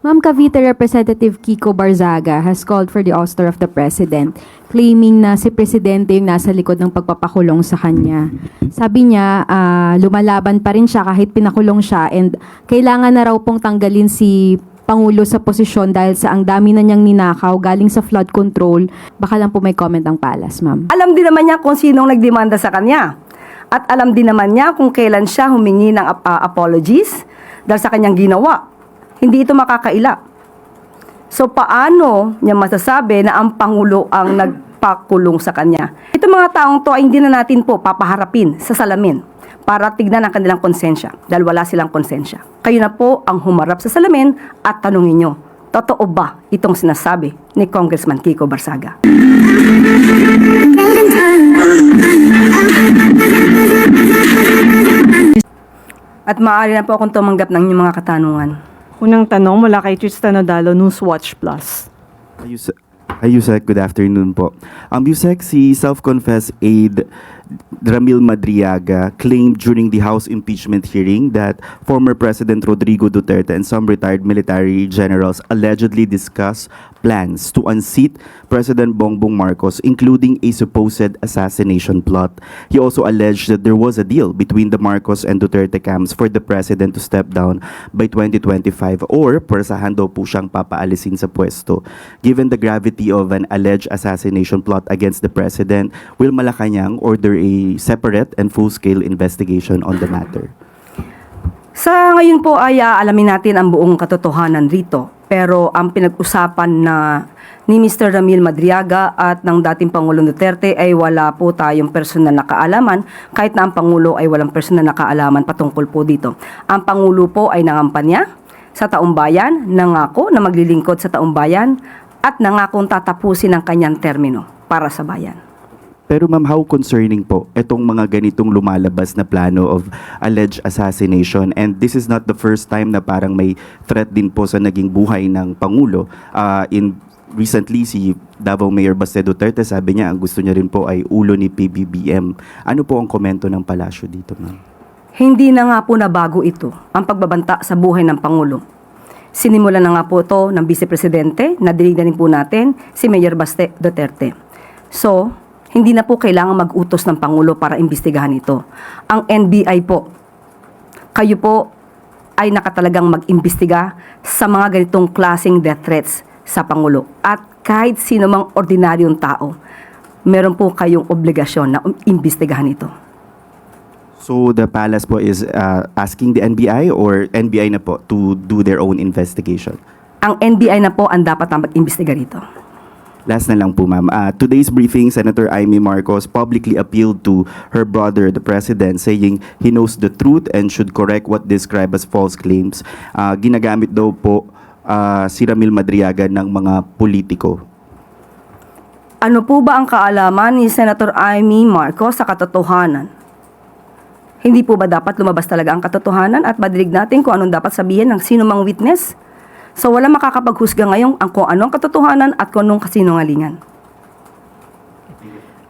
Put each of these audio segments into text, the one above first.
Ma'am, Cavite Representative Kiko Barzaga has called for the ouster of the President, claiming na si Presidente yung nasa likod ng pagpapakulong sa kanya. Sabi niya, lumalaban pa rin siya kahit pinakulong siya and kailangan na raw pong tanggalin si Pangulo sa posisyon dahil sa ang dami na niyang ninakaw galing sa flood control. Baka lang po may comment ang palas, ma'am. Alam din naman niya kung sinong nagdemanda sa kanya. At alam din naman niya kung kailan siya humingi ng apologies dahil sa kanyang ginawa. Hindi ito makakaila. So paano niya masasabi na ang Pangulo ang nagpakulong sa kanya? Itong mga taong to ay hindi na natin po papaharapin sa salamin para tignan ang kanilang konsensya dahil wala silang konsensya. Kayo na po ang humarap sa salamin at tanungin nyo, totoo ba itong sinasabi ni Congressman Kiko Barzaga? At maaari na po akong tumanggap ng inyong mga katanungan. Unang tanong mula kay Tristan Odalo, Newswatch Plus. Yusek, good afternoon po. Yusek, si self-confessed aide Ramil Madriaga claimed during the House impeachment hearing that former President Rodrigo Duterte and some retired military generals allegedly discussed plans to unseat President Bongbong Marcos, including a supposed assassination plot. He also alleged that there was a deal between the Marcos and Duterte camps for the president to step down by 2025 or pwersahan daw po siyang papaalisin sa pwesto. Given the gravity of an alleged assassination plot against the president, will Malacanang order a separate and full-scale investigation on the matter? Sa ngayon po ay alamin natin ang buong katotohanan rito. Pero ang pinag-usapan na ni Mr. Ramil Madriaga at ng dating Pangulong Duterte ay wala po tayong personal na kaalaman, kahit na ang Pangulo ay walang personal na kaalaman patungkol po dito. Ang Pangulo po ay nangampanya sa taumbayan, nangako na maglilingkod sa taumbayan at nangakong tatapusin ang kanyang termino para sa bayan. Pero ma'am, how concerning po itong mga ganitong lumalabas na plano of alleged assassination? And this is not the first time na parang may threat din po sa naging buhay ng Pangulo. Recently, si Davao Mayor Baste Duterte, sabi niya ang gusto niya rin po ay ulo ni PBBM. Ano po ang komento ng palasyo dito, ma'am? Hindi na nga po na bago ito ang pagbabanta sa buhay ng Pangulo. Sinimulan na nga po ito ng Vice Presidente, nadinig na rin po natin si Mayor Baste Duterte. So, hindi na po kailangan mag-utos ng Pangulo para imbestigahan ito. Ang NBI po, kayo po ay nakatalagang mag-imbestiga sa mga ganitong klaseng death threats sa Pangulo. At kahit sino mang ordinaryong tao, meron po kayong obligasyon na imbestigahan ito. So the palace po is asking the NBI or NBI na po to do their own investigation? Ang NBI na po ang dapat na mag-imbestiga rito. Last na lang po, ma'am. Today's briefing, Senator Amy Marcos publicly appealed to her brother, the President, saying he knows the truth and should correct what described as false claims. Ginagamit daw po si Ramil Madriaga ng mga politiko. Ano po ba ang kaalaman ni Senator Amy Marcos sa katotohanan? Hindi po ba dapat lumabas talaga ang katotohanan at madinig natin kung anong dapat sabihin ng sino mang witness? So wala makakapaghusga ngayon ang kung anong katotohanan at kung anong kasinungalingan.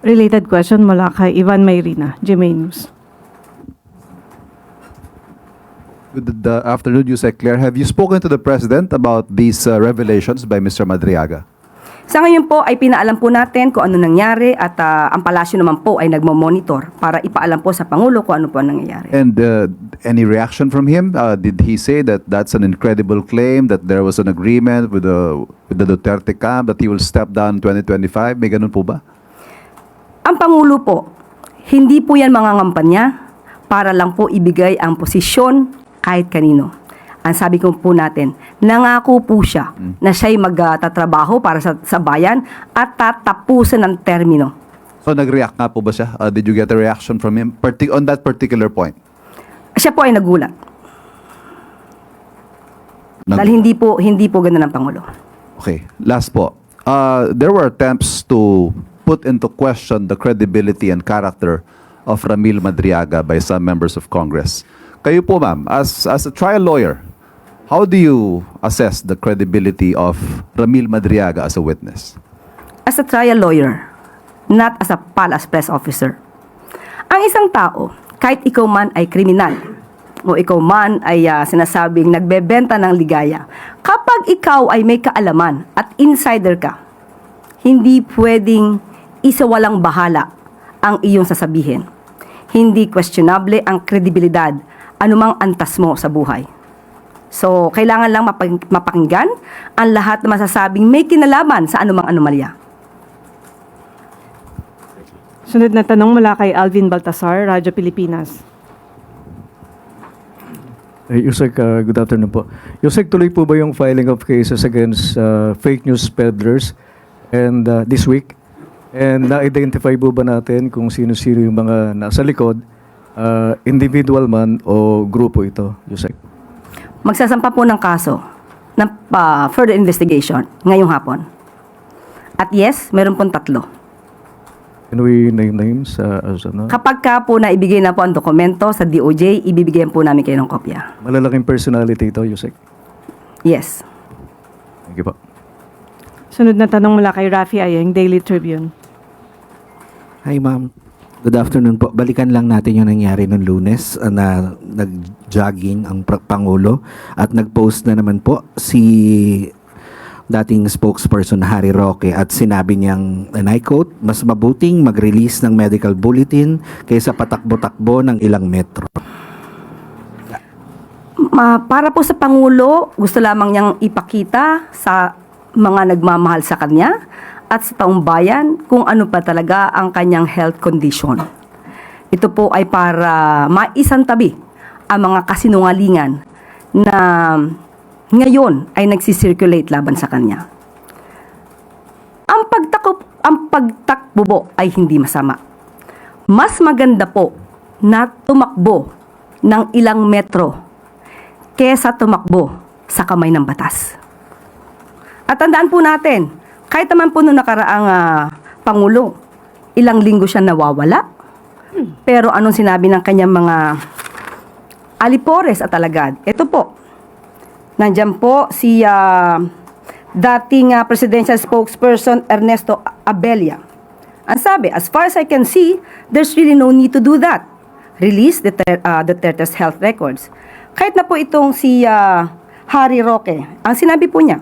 Related question mula kay Ivan Mayrina, GMA News. Good afternoon, Yusek Claire. Have you spoken to the President about these revelations by Mr. Madriaga? Sa ngayon po ay pinaalam po natin kung ano nangyari at ang palasyo naman po ay nagmo-monitor para ipaalam po sa Pangulo kung ano po ang nangyayari. And any reaction from him? Did he say that that's an incredible claim, that there was an agreement with the Duterte camp, that he will step down in 2025? May ganun po ba? Ang Pangulo po, hindi po yan mga ngampanya para lang po ibigay ang posisyon kahit kanino. Ang sabi ko po natin, nangako po siya na siya'y magtatrabaho para sa bayan at tatapusin ang termino. So nag-react nga po ba siya? Did you get a reaction from him on that particular point? Siya po ay nagulat. Dahil hindi po ganun ang Pangulo. Okay, last po. There were attempts to put into question the credibility and character of Ramil Madriaga by some members of Congress. Kayo po, ma'am, as a trial lawyer, how do you assess the credibility of Ramil Madriaga as a witness? As a trial lawyer, not as a palace press officer. Ang isang tao, kahit ikaw man ay kriminal, o ikaw man ay sinasabing nagbebenta ng ligaya, kapag ikaw ay may kaalaman at insider ka, hindi pwedeng isawalang bahala ang iyong sasabihin. Hindi questionable ang kredibilidad anumang antas mo sa buhay. So, kailangan lang mapakinggan ang lahat na masasabing may kinalaman sa anumang anomalya. Sunod na tanong mula kay Alvin Baltasar, Radyo Pilipinas. Yusek, good afternoon po. Yusek, tuloy po ba yung filing of cases against fake news peddlers and this week? And na-identify po ba natin kung sino-sino yung mga nasa likod, individual man o grupo ito, Yusek? Magsasampa po ng kaso ng further investigation ngayong hapon. At yes, meron pong 3. Can we name names? Ano? Kapag ka po na ibigay na po ang dokumento sa DOJ, ibibigyan po namin kayo ng kopya. Malalaking personality ito, Yusek. Yes. Thank you po. Sunod na tanong mula kay Rafi Ayeng, Daily Tribune. Hi ma'am. Good afternoon po. Balikan lang natin yung nangyari noong Lunes na nag-jogging ang Pangulo at nag-post na naman po si dating spokesperson Harry Roque at sinabi niyang, and I quote, mas mabuting mag-release ng medical bulletin kaysa patakbo-takbo ng ilang metro. Para po sa Pangulo, gusto lamang niyang ipakita sa mga nagmamahal sa kanya at sa taong bayan kung ano pa talaga ang kanyang health condition. Ito po ay para maisantabi ang mga kasinungalingan na ngayon ay nagsisirculate laban sa kanya. Ang pagtakbo po ay hindi masama. Mas maganda po na tumakbo ng ilang metro kesa tumakbo sa kamay ng batas. At tandaan po natin, kahit naman po noong nakaraang Pangulo, ilang linggo siya nawawala. Pero anong sinabi ng kanyang mga alipores at alagad? Ito po, nandiyan po si dating presidential spokesperson Ernesto Abella. Ang sabi, as far as I can see, there's really no need to do that. Release Duterte's health records. Kahit na po itong si Harry Roque, ang sinabi po niya,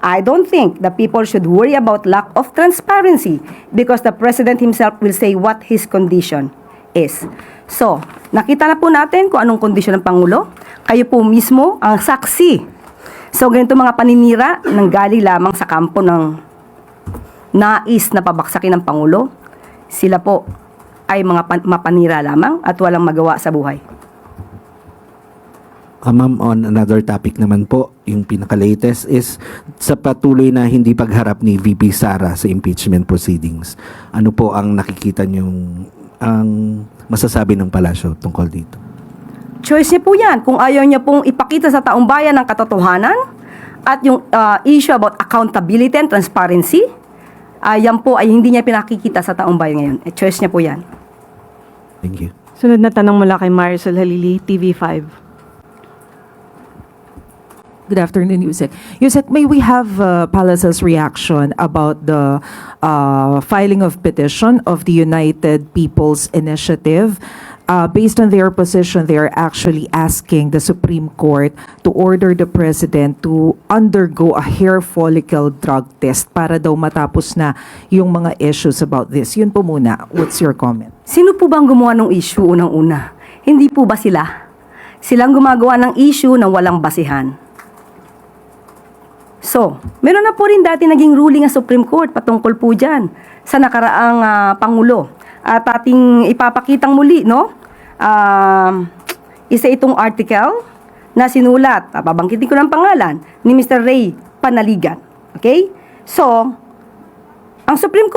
I don't think the people should worry about lack of transparency because the president himself will say what his condition is. So, nakita na po natin kung anong kondisyon ng Pangulo. Kayo po mismo ang saksi. So, ganito mga paninira nang galing lamang sa kampo ng nais na pabaksakin ng Pangulo. Sila po ay mga mapanira lamang at walang magawa sa buhay. Ma'am, on another topic naman po, yung pinaka-latest is sa patuloy na hindi pagharap ni VP Sara sa impeachment proceedings. Ano po ang nakikita niyong ang masasabi ng palasyo tungkol dito? Choice niya po yan. Kung ayaw niya pong ipakita sa taong bayan ng katotohanan at yung issue about accountability and transparency, yan po ay hindi niya pinakikita sa taong bayan ngayon. Choice niya po yan. Thank you. Sunod na tanong mula kay Maricel Halili, TV5. Good afternoon, Yusek. Yusek, may we have Palace's reaction about the filing of petition of the United People's Initiative? Based on their position, they are actually asking the Supreme Court to order the President to undergo a hair follicle drug test para daw matapos na yung mga issues about this. Yun po muna. What's your comment? Sino po bang gumawa ng issue unang-una? Hindi po ba sila? Silang gumagawa ng issue na walang basihan. So, meron na po rin dati naging ruling ng Supreme Court patungkol po dyan sa nakaraang Pangulo. At ating ipapakitang muli, no? Isa itong article na sinulat, babangkitin ko ng pangalan, ni Mr. Ray Panaligan. Okay? So, ang Supreme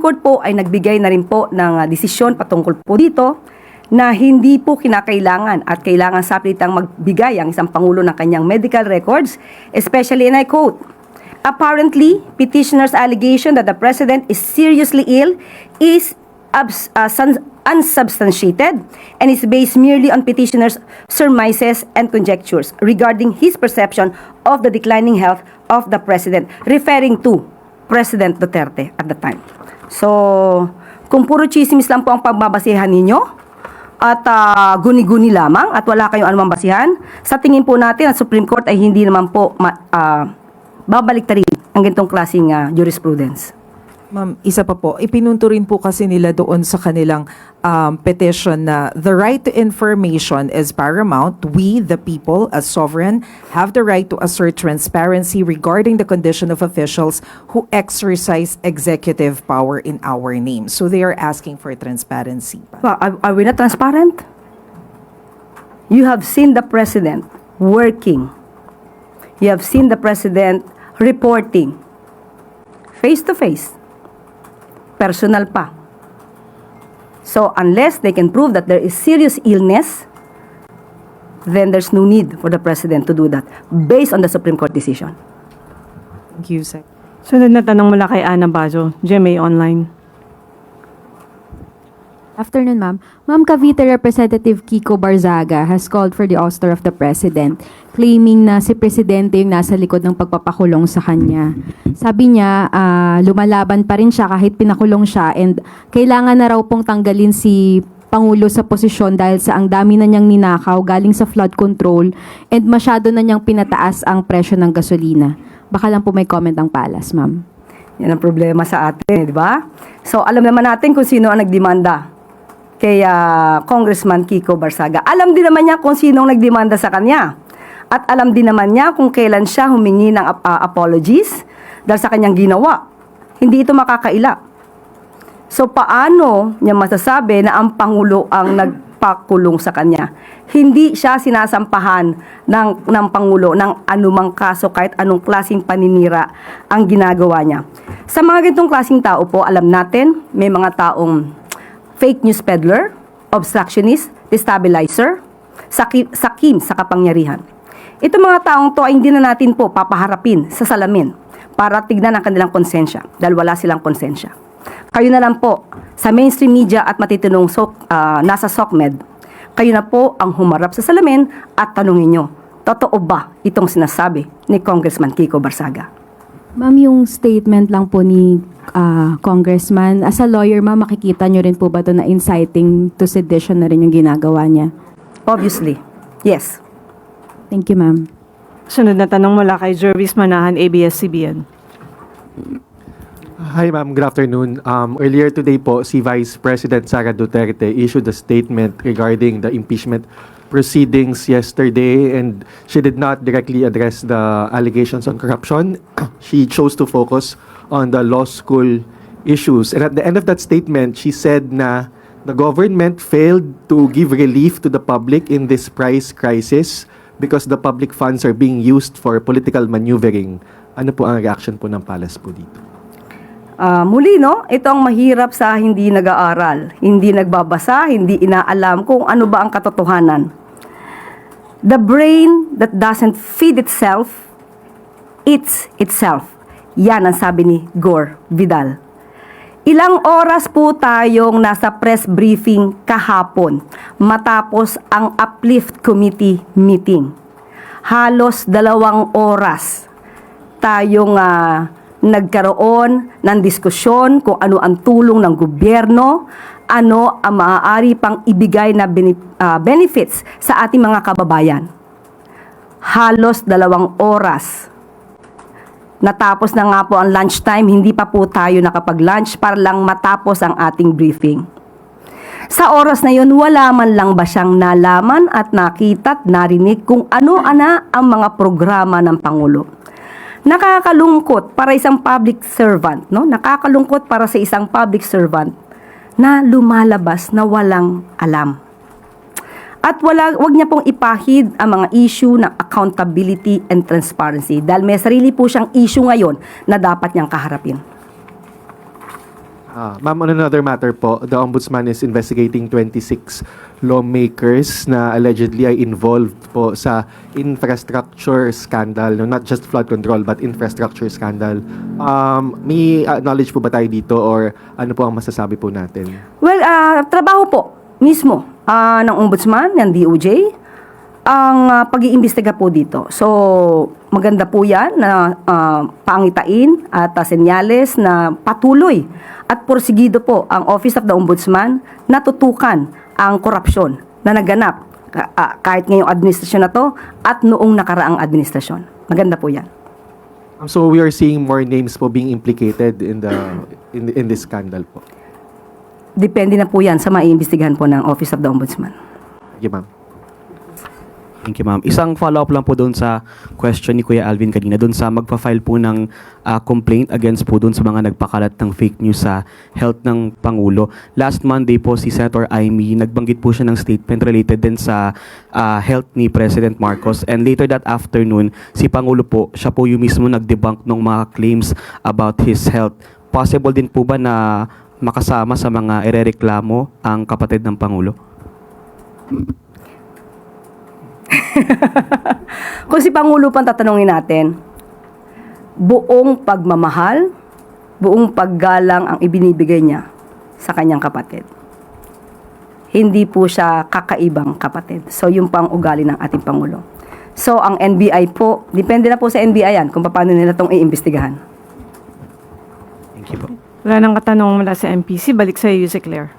Court po ay nagbigay na rin po ng desisyon patungkol po dito na hindi po kinakailangan at kailangan sapilitang magbigay ang isang Pangulo ng kanyang medical records, especially, and I quote, apparently, petitioner's allegation that the President is seriously ill is unsubstantiated and is based merely on petitioner's surmises and conjectures regarding his perception of the declining health of the President, referring to President Duterte at the time. So, kung puro chismis lang po ang pagbabasehan ninyo, at guni-guni lamang at wala kayong anumang basihan, sa tingin po natin ang Supreme Court ay hindi naman po babaliktarin ang ganitong klaseng jurisprudence. Ma'am, isa pa po, ipinunto rin po kasi nila doon sa kanilang petition na the right to information is paramount. We, the people, as sovereign, have the right to assert transparency regarding the condition of officials who exercise executive power in our name. So they are asking for transparency. Are we not transparent? You have seen the President working. You have seen the President reporting face to face. Personal pa. So unless they can prove that there is serious illness, then there's no need for the President to do that based on the Supreme Court decision. Thank you, Sec. Sunod na tanong mula kay Ana Bajo, GMA Online. Afternoon, ma'am. Ma'am, Cavite Representative Kiko Barzaga has called for the ouster of the President, claiming na si Presidente yung nasa likod ng pagpapakulong sa kanya. Sabi niya, lumalaban pa rin siya kahit pinakulong siya and kailangan na raw pong tanggalin si Pangulo sa posisyon dahil sa ang dami na niyang ninakaw galing sa flood control and masyado na niyang pinataas ang presyo ng gasolina. Baka lang po may comment ang palas, ma'am. Yan ang problema sa atin, di ba? So alam naman natin kung sino ang nagdemanda kay Congressman Kiko Barzaga. Alam din naman niya kung sino ang nagdemanda sa kanya. At alam din naman niya kung kailan siya humingi ng apologies dahil sa kanyang ginawa. Hindi ito makakaila. So paano niya masasabi na ang Pangulo ang nagpakulong sa kanya? Hindi siya sinasampahan ng Pangulo ng anumang kaso kahit anong klaseng paninira ang ginagawa niya. Sa mga ganitong klaseng tao po, alam natin, may mga taong fake news peddler, obstructionist, destabilizer, sakim sa kapangyarihan. Itong mga taong to ay hindi na natin po papaharapin sa salamin para tignan ang kanilang konsensya dahil wala silang konsensya. Kayo na lang po sa mainstream media at matitinong nasa SOCMED, kayo na po ang humarap sa salamin at tanungin nyo, totoo ba itong sinasabi ni Congressman Kiko Barzaga? Ma'am, yung statement lang po ni Congressman, as a lawyer, ma'am, makikita nyo rin po ba ito na inciting to sedition na rin yung ginagawa niya? Obviously, yes. Thank you, ma'am. Sunod na tanong mula kay Jervis Manahan, ABS-CBN. Hi ma'am, good afternoon. Earlier today po, si Vice President Sara Duterte issued a statement regarding the impeachment proceedings yesterday and she did not directly address the allegations on corruption. She chose to focus on the law school issues. And at the end of that statement, she said na the government failed to give relief to the public in this price crisis because the public funds are being used for political maneuvering. Ano po ang reaction po ng Palace po dito? Muli, no, ito ang mahirap sa hindi nag-aaral, hindi nagbabasa, hindi inaalam kung ano ba ang katotohanan. The brain that doesn't feed itself, eats itself. Yan ang sabi ni Gore Vidal. Ilang oras po tayong nasa press briefing kahapon matapos ang Uplift Committee meeting. Halos 2 oras tayong nagkaroon ng diskusyon kung ano ang tulong ng gobyerno, ano ang maaari pang ibigay na benefits sa ating mga kababayan. Halos 2 oras. Natapos na nga po ang lunchtime, hindi pa po tayo nakapag-lunch para lang matapos ang ating briefing. Sa oras na yun, wala man lang ba siyang nalaman at nakita at narinig kung ano-ana ang mga programa ng Pangulo. Nakakalungkot para isang public servant, no? Nakakalungkot para sa isang public servant na lumalabas na walang alam. At wag niya pong ipahid ang mga issue ng accountability and transparency dahil may sarili po siyang issue ngayon na dapat niyang kaharapin. Ma'am, on another matter po, the Ombudsman is investigating 26 lawmakers na allegedly ay involved po sa infrastructure scandal, no? Not just flood control but infrastructure scandal. May knowledge po ba tayo dito or ano po ang masasabi po natin? Well, trabaho po mismo ng Ombudsman, ng DOJ, ang pag-iimbestiga po dito. So, maganda po yan na pangitain at senyales na patuloy at porsigido po ang Office of the Ombudsman na tutukan ang korupsyon na naganap kahit ngayong administrasyon na to at noong nakaraang administrasyon. Maganda po yan. So we are seeing more names po being implicated in this scandal po. Depende na po yan sa maiimbestigahan po ng Office of the Ombudsman. Thank you, ma'am. Thank you, ma'am. Isang follow-up lang po doon sa question ni Kuya Alvin kanina, doon sa magpa-file po ng complaint against po doon sa mga nagpakalat ng fake news sa health ng Pangulo. Last Monday po si Senator Amy, nagbanggit po siya ng statement related din sa health ni President Marcos. And later that afternoon, si Pangulo po, siya po yung mismo nag-debunk ng mga claims about his health. Possible din po ba na makasama sa mga irereklamo ang kapatid ng Pangulo? Kung si Pangulo pang tatanungin natin, buong pagmamahal, buong paggalang ang ibinibigay niya sa kanyang kapatid. Hindi po siya kakaibang kapatid. So, yun pa ang ugali ng ating Pangulo. So, ang NBI po, depende na po sa NBI yan kung paano nila itong iimbestigahan. Thank you po. Wala nang katanong mula sa MPC. Balik sa iyo, Yusek Claire.